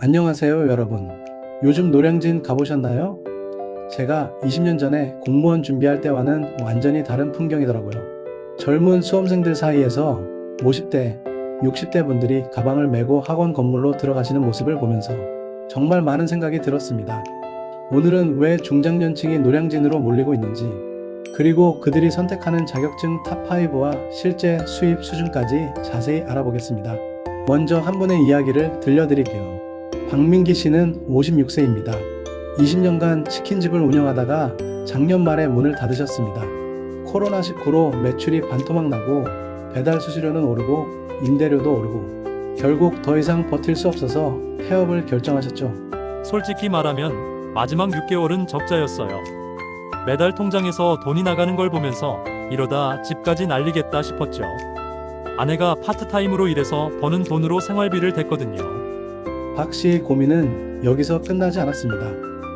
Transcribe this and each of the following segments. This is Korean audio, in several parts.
안녕하세요, 여러분. 요즘 노량진 가보셨나요? 제가 20년 전에 공무원 준비할 때와는 완전히 다른 풍경이더라고요. 젊은 수험생들 사이에서 50대, 60대 분들이 가방을 메고 학원 건물로 들어가시는 모습을 보면서 정말 많은 생각이 들었습니다. 오늘은 왜 중장년층이 노량진으로 몰리고 있는지, 그리고 그들이 선택하는 자격증 탑5와 실제 수입 수준까지 자세히 알아보겠습니다. 먼저 한 분의 이야기를 들려드릴게요. 박민기 씨는 56세입니다. 20년간 치킨집을 운영하다가 작년 말에 문을 닫으셨습니다. 코로나19로 매출이 반토막 나고 배달 수수료는 오르고 임대료도 오르고 결국 더 이상 버틸 수 없어서 폐업을 결정하셨죠. 솔직히 말하면 마지막 6개월은 적자였어요. 매달 통장에서 돈이 나가는 걸 보면서 이러다 집까지 날리겠다 싶었죠. 아내가 파트타임으로 일해서 버는 돈으로 생활비를 댔거든요. 박 씨의 고민은 여기서 끝나지 않았습니다.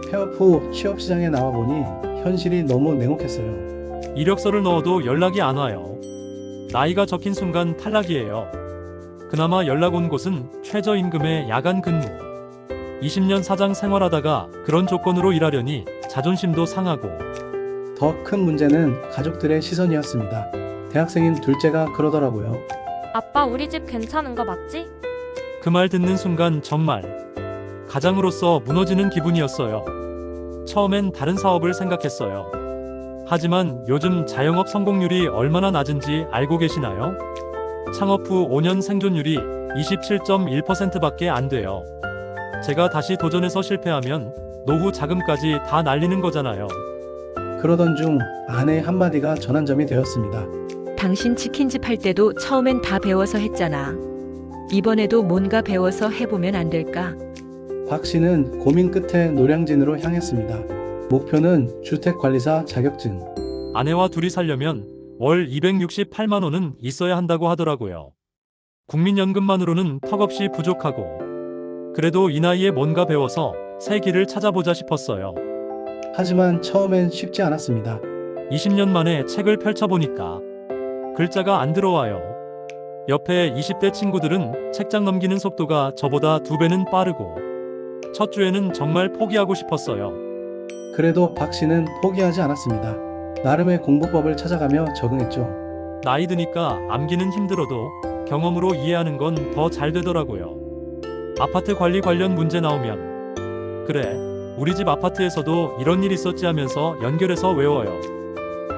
폐업 후 취업시장에 나와보니 현실이 너무 냉혹했어요. 이력서를 넣어도 연락이 안 와요. 나이가 적힌 순간 탈락이에요. 그나마 연락 온 곳은 최저임금의 야간 근무. 20년 사장 생활하다가 그런 조건으로 일하려니 자존심도 상하고. 더 큰 문제는 가족들의 시선이었습니다. 대학생인 둘째가 그러더라고요. 아빠, 우리 집 괜찮은 거 맞지? 그 말 듣는 순간 정말 가장으로서 무너지는 기분이었어요. 처음엔 다른 사업을 생각했어요. 하지만 요즘 자영업 성공률이 얼마나 낮은지 알고 계시나요? 창업 후 5년 생존율이 27.1%밖에 안 돼요. 제가 다시 도전해서 실패하면 노후 자금까지 다 날리는 거잖아요. 그러던 중 아내의 한마디가 전환점이 되었습니다. 당신 치킨집 할 때도 처음엔 다 배워서 했잖아. 이번에도 뭔가 배워서 해보면 안 될까? 박 씨는 고민 끝에 노량진으로 향했습니다. 목표는 주택관리사 자격증. 아내와 둘이 살려면 월 268만 원은 있어야 한다고 하더라고요. 국민연금만으로는 턱없이 부족하고, 그래도 이 나이에 뭔가 배워서 새 길을 찾아보자 싶었어요. 하지만 처음엔 쉽지 않았습니다. 20년 만에 책을 펼쳐보니까 글자가 안 들어와요. 옆에 20대 친구들은 책장 넘기는 속도가 저보다 2배는 빠르고, 첫 주에는 정말 포기하고 싶었어요. 그래도 박 씨는 포기하지 않았습니다. 나름의 공부법을 찾아가며 적응했죠. 나이 드니까 암기는 힘들어도 경험으로 이해하는 건 더 잘 되더라고요. 아파트 관리 관련 문제 나오면, 그래, 우리 집 아파트에서도 이런 일 있었지 하면서 연결해서 외워요.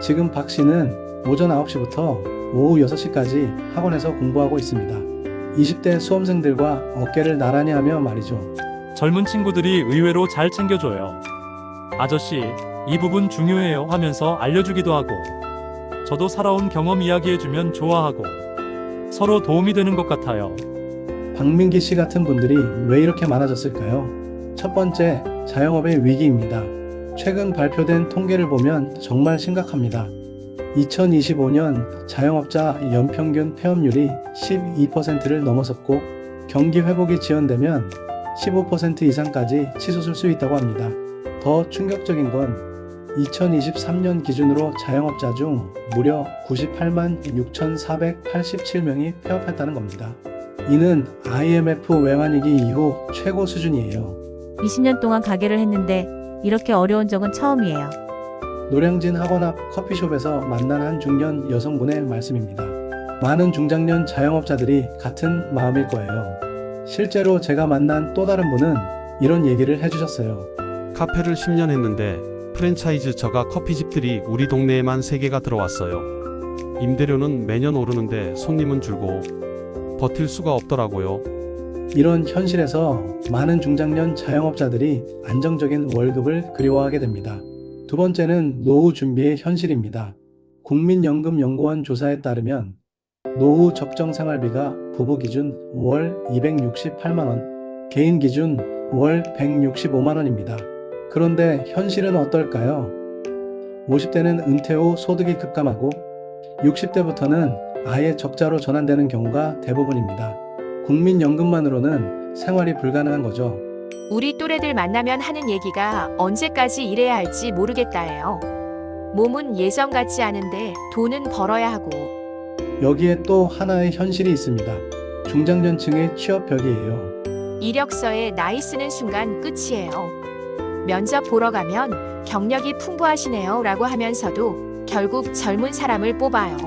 지금 박 씨는 오전 9시부터 오후 6시까지 학원에서 공부하고 있습니다. 20대 수험생들과 어깨를 나란히 하며 말이죠. 젊은 친구들이 의외로 잘 챙겨줘요. 아저씨, 이 부분 중요해요 하면서 알려주기도 하고, 저도 살아온 경험 이야기해주면 좋아하고, 서로 도움이 되는 것 같아요. 박민기 씨 같은 분들이 왜 이렇게 많아졌을까요? 첫 번째, 자영업의 위기입니다. 최근 발표된 통계를 보면 정말 심각합니다. 2025년 자영업자 연평균 폐업률이 12%를 넘어섰고, 경기 회복이 지연되면 15% 이상까지 치솟을 수 있다고 합니다. 더 충격적인 건 2023년 기준으로 자영업자 중 무려 98만 6,487명이 폐업했다는 겁니다. 이는 IMF 외환위기 이후 최고 수준이에요. 20년 동안 가게를 했는데 이렇게 어려운 적은 처음이에요. 노량진 학원 앞 커피숍에서 만난 한 중년 여성분의 말씀입니다. 많은 중장년 자영업자들이 같은 마음일 거예요. 실제로 제가 만난 또 다른 분은 이런 얘기를 해주셨어요. 카페를 10년 했는데 프랜차이즈 저가 커피집들이 우리 동네에만 3개가 들어왔어요. 임대료는 매년 오르는데 손님은 줄고 버틸 수가 없더라고요. 이런 현실에서 많은 중장년 자영업자들이 안정적인 월급을 그리워하게 됩니다. 두 번째는 노후 준비의 현실입니다. 국민연금연구원 조사에 따르면 노후 적정 생활비가 부부 기준 월 268만 원, 개인 기준 월 165만 원입니다. 그런데 현실은 어떨까요? 50대는 은퇴 후 소득이 급감하고 60대부터는 아예 적자로 전환되는 경우가 대부분입니다. 국민연금만으로는 생활이 불가능한 거죠. 우리 또래들 만나면 하는 얘기가 언제까지 일해야 할지 모르겠다예요. 몸은 예전 같지 않은데 돈은 벌어야 하고. 여기에 또 하나의 현실이 있습니다. 중장년층의 취업벽이에요. 이력서에 나이 쓰는 순간 끝이에요. 면접 보러 가면 경력이 풍부하시네요 라고 하면서도 결국 젊은 사람을 뽑아요.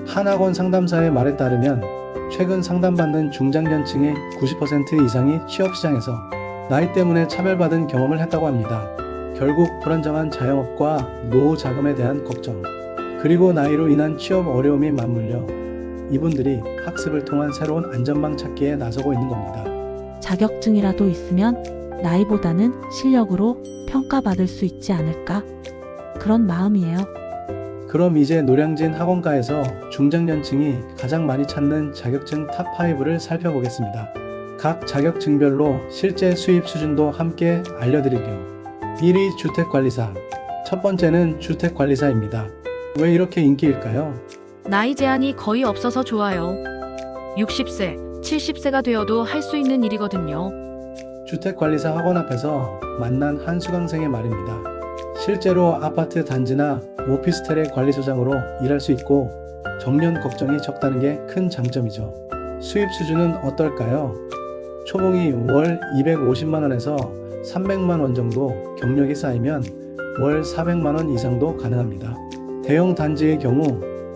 한 학원 상담사의 말에 따르면 최근 상담받는 중장년층의 90% 이상이 취업시장에서 나이 때문에 차별받은 경험을 했다고 합니다. 결국 불안정한 자영업과 노후 자금에 대한 걱정, 그리고 나이로 인한 취업 어려움이 맞물려 이분들이 학습을 통한 새로운 안전망 찾기에 나서고 있는 겁니다. 자격증이라도 있으면 나이보다는 실력으로 평가받을 수 있지 않을까? 그런 마음이에요. 그럼 이제 노량진 학원가에서 중장년층이 가장 많이 찾는 자격증 탑5를 살펴보겠습니다. 각 자격증별로 실제 수입 수준도 함께 알려드릴게요. 1위 주택관리사. 첫 번째는 주택관리사입니다. 왜 이렇게 인기일까요? 나이 제한이 거의 없어서 좋아요. 60세, 70세가 되어도 할 수 있는 일이거든요. 주택관리사 학원 앞에서 만난 한 수강생의 말입니다. 실제로 아파트 단지나 오피스텔의 관리소장으로 일할 수 있고 정년 걱정이 적다는 게 큰 장점이죠. 수입 수준은 어떨까요? 초봉이 월 250만원에서 300만원 정도, 경력이 쌓이면 월 400만원 이상도 가능합니다. 대형 단지의 경우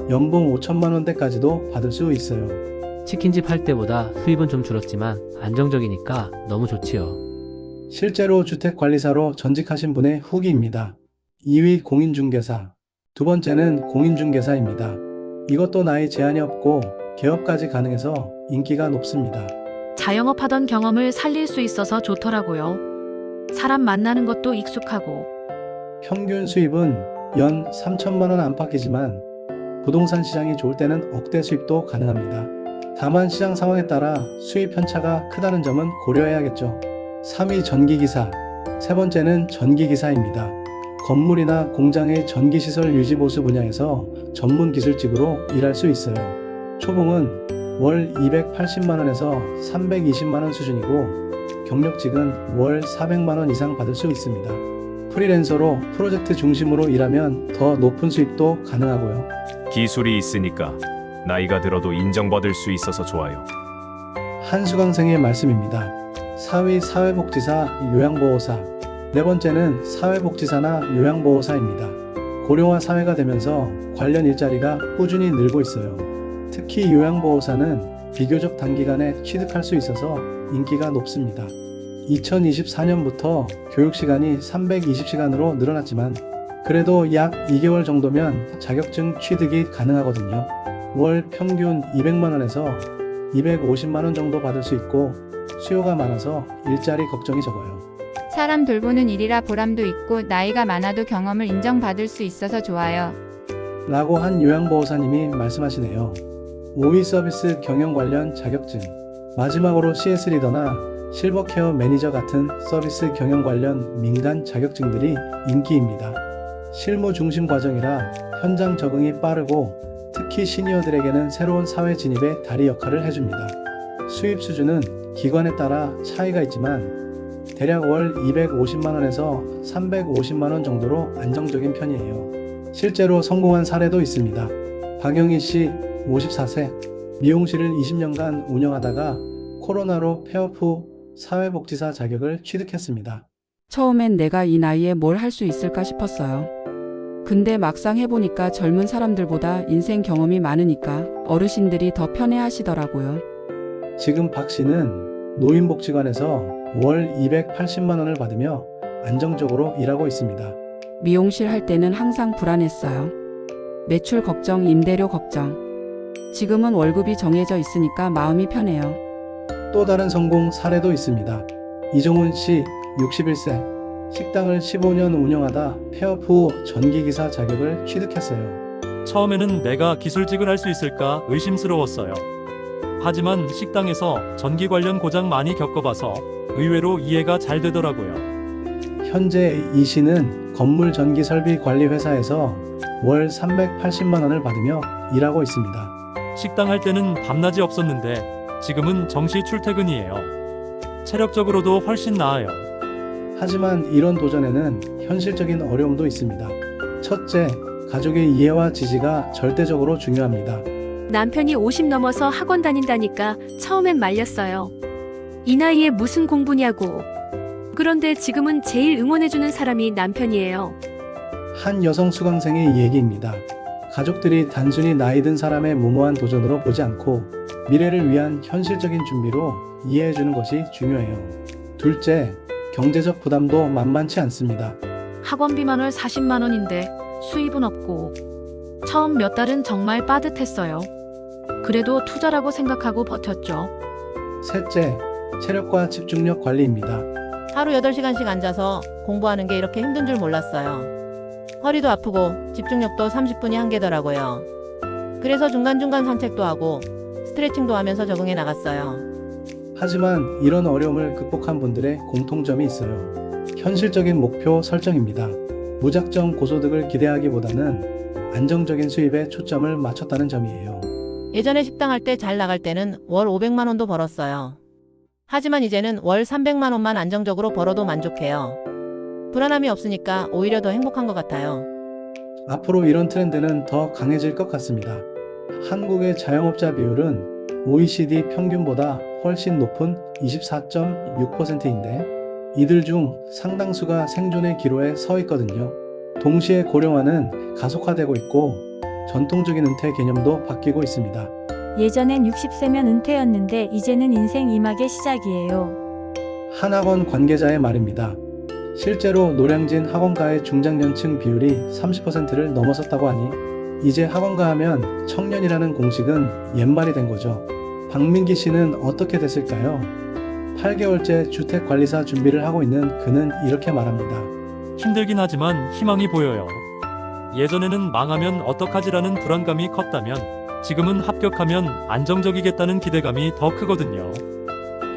연봉 5천만원대까지도 받을 수 있어요. 치킨집 할 때보다 수입은 좀 줄었지만 안정적이니까 너무 좋지요. 실제로 주택관리사로 전직하신 분의 후기입니다. 2위 공인중개사. 두 번째는 공인중개사입니다. 이것도 나이 제한이 없고 개업까지 가능해서 인기가 높습니다. 자영업 하던 경험을 살릴 수 있어서 좋더라고요. 사람 만나는 것도 익숙하고. 평균 수입은 연 3천만원 안팎이지만 부동산 시장이 좋을 때는 억대 수입도 가능합니다. 다만 시장 상황에 따라 수입 편차가 크다는 점은 고려해야겠죠. 3위 전기기사. 세 번째는 전기기사입니다. 건물이나 공장의 전기시설 유지보수 분야에서 전문 기술직으로 일할 수 있어요. 초봉은 월 280만원에서 320만원 수준이고 경력직은 월 400만원 이상 받을 수 있습니다. 프리랜서로 프로젝트 중심으로 일하면 더 높은 수입도 가능하고요. 기술이 있으니까 나이가 들어도 인정받을 수 있어서 좋아요. 한 수강생의 말씀입니다. 4위 사회복지사, 요양보호사. 네 번째는 사회복지사나 요양보호사입니다. 고령화 사회가 되면서 관련 일자리가 꾸준히 늘고 있어요. 특히 요양보호사는 비교적 단기간에 취득할 수 있어서 인기가 높습니다. 2024년부터 교육시간이 320시간으로 늘어났지만 그래도 약 2개월 정도면 자격증 취득이 가능하거든요. 월 평균 200만원에서 250만원 정도 받을 수 있고 수요가 많아서 일자리 걱정이 적어요. 사람 돌보는 일이라 보람도 있고 나이가 많아도 경험을 인정받을 수 있어서 좋아요. 라고 한 요양보호사님이 말씀하시네요. 5위 서비스 경영 관련 자격증. 마지막으로 CS 리더나 실버케어 매니저 같은 서비스 경영 관련 민간 자격증들이 인기입니다. 실무 중심 과정이라 현장 적응이 빠르고 특히 시니어들에게는 새로운 사회 진입의 다리 역할을 해줍니다. 수입 수준은 기관에 따라 차이가 있지만 대략 월 250만원에서 350만원 정도로 안정적인 편이에요. 실제로 성공한 사례도 있습니다. 박영희 씨 54세, 미용실을 20년간 운영하다가 코로나로 폐업 후 사회복지사 자격을 취득했습니다. 처음엔 내가 이 나이에 뭘 할 수 있을까 싶었어요. 근데 막상 해보니까 젊은 사람들보다 인생 경험이 많으니까 어르신들이 더 편해하시더라고요. 지금 박 씨는 노인복지관에서 월 280만원을 받으며 안정적으로 일하고 있습니다. 미용실 할 때는 항상 불안했어요. 매출 걱정, 임대료 걱정. 지금은 월급이 정해져 있으니까 마음이 편해요. 또 다른 성공 사례도 있습니다. 이종훈 씨 61세. 식당을 15년 운영하다 폐업 후 전기기사 자격을 취득했어요. 처음에는 내가 기술직을 할 수 있을까 의심스러웠어요. 하지만 식당에서 전기 관련 고장 많이 겪어봐서 의외로 이해가 잘 되더라고요. 현재 이 씨는 건물 전기 설비 관리 회사에서 월 380만원을 받으며 일하고 있습니다. 식당 할 때는 밤낮이 없었는데 지금은 정시 출퇴근이에요. 체력적으로도 훨씬 나아요. 하지만 이런 도전에는 현실적인 어려움도 있습니다. 첫째, 가족의 이해와 지지가 절대적으로 중요합니다. 남편이 50 넘어서 학원 다닌다니까 처음엔 말렸어요. 이 나이에 무슨 공부냐고. 그런데 지금은 제일 응원해주는 사람이 남편이에요. 한 여성 수강생의 얘기입니다. 가족들이 단순히 나이 든 사람의 무모한 도전으로 보지 않고 미래를 위한 현실적인 준비로 이해해주는 것이 중요해요. 둘째, 경제적 부담도 만만치 않습니다. 학원비만 월 40만 원인데 수입은 없고. 처음 몇 달은 정말 빠듯했어요. 그래도 투자라고 생각하고 버텼죠. 셋째, 체력과 집중력 관리입니다. 하루 8시간씩 앉아서 공부하는 게 이렇게 힘든 줄 몰랐어요. 허리도 아프고 집중력도 30분이 한계더라고요. 그래서 중간중간 산책도 하고 스트레칭도 하면서 적응해 나갔어요. 하지만 이런 어려움을 극복한 분들의 공통점이 있어요. 현실적인 목표 설정입니다. 무작정 고소득을 기대하기보다는 안정적인 수입에 초점을 맞췄다는 점이에요. 예전에 식당 할 때 잘 나갈 때는 월 500만 원도 벌었어요. 하지만 이제는 월 300만 원만 안정적으로 벌어도 만족해요. 불안함이 없으니까 오히려 더 행복한 것 같아요. 앞으로 이런 트렌드는 더 강해질 것 같습니다. 한국의 자영업자 비율은 OECD 평균보다 훨씬 높은 24.6%인데 이들 중 상당수가 생존의 기로에 서 있거든요. 동시에 고령화는 가속화되고 있고 전통적인 은퇴 개념도 바뀌고 있습니다. 예전엔 60세면 은퇴였는데 이제는 인생 2막의 시작이에요. 한 학원 관계자의 말입니다. 실제로 노량진 학원가의 중장년층 비율이 30%를 넘어섰다고 하니 이제 학원가 하면 청년이라는 공식은 옛말이 된 거죠. 박민기 씨는 어떻게 됐을까요? 8개월째 주택관리사 준비를 하고 있는 그는 이렇게 말합니다. 힘들긴 하지만 희망이 보여요. 예전에는 망하면 어떡하지라는 불안감이 컸다면 지금은 합격하면 안정적이겠다는 기대감이 더 크거든요.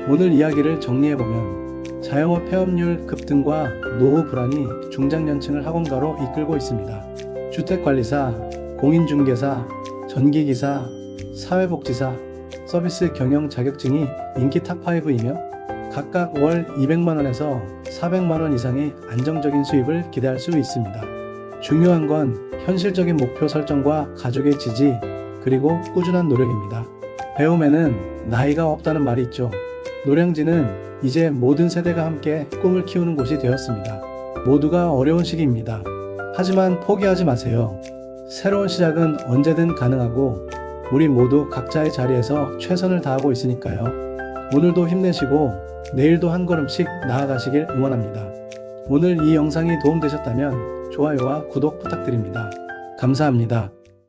오늘 이야기를 정리해보면 자영업 폐업률 급등과 노후 불안이 중장년층을 학원가로 이끌고 있습니다. 주택관리사, 공인중개사, 전기기사, 사회복지사, 서비스 경영 자격증이 인기 탑5이며 각각 월 200만원에서 400만원 이상의 안정적인 수입을 기대할 수 있습니다. 중요한 건 현실적인 목표 설정과 가족의 지지, 그리고 꾸준한 노력입니다. 배움에는 나이가 없다는 말이 있죠. 노량진은 이제 모든 세대가 함께 꿈을 키우는 곳이 되었습니다. 모두가 어려운 시기입니다. 하지만 포기하지 마세요. 새로운 시작은 언제든 가능하고 우리 모두 각자의 자리에서 최선을 다하고 있으니까요. 오늘도 힘내시고 내일도 한 걸음씩 나아가시길 응원합니다. 오늘 이 영상이 도움되셨다면 좋아요와 구독 부탁드립니다. 감사합니다.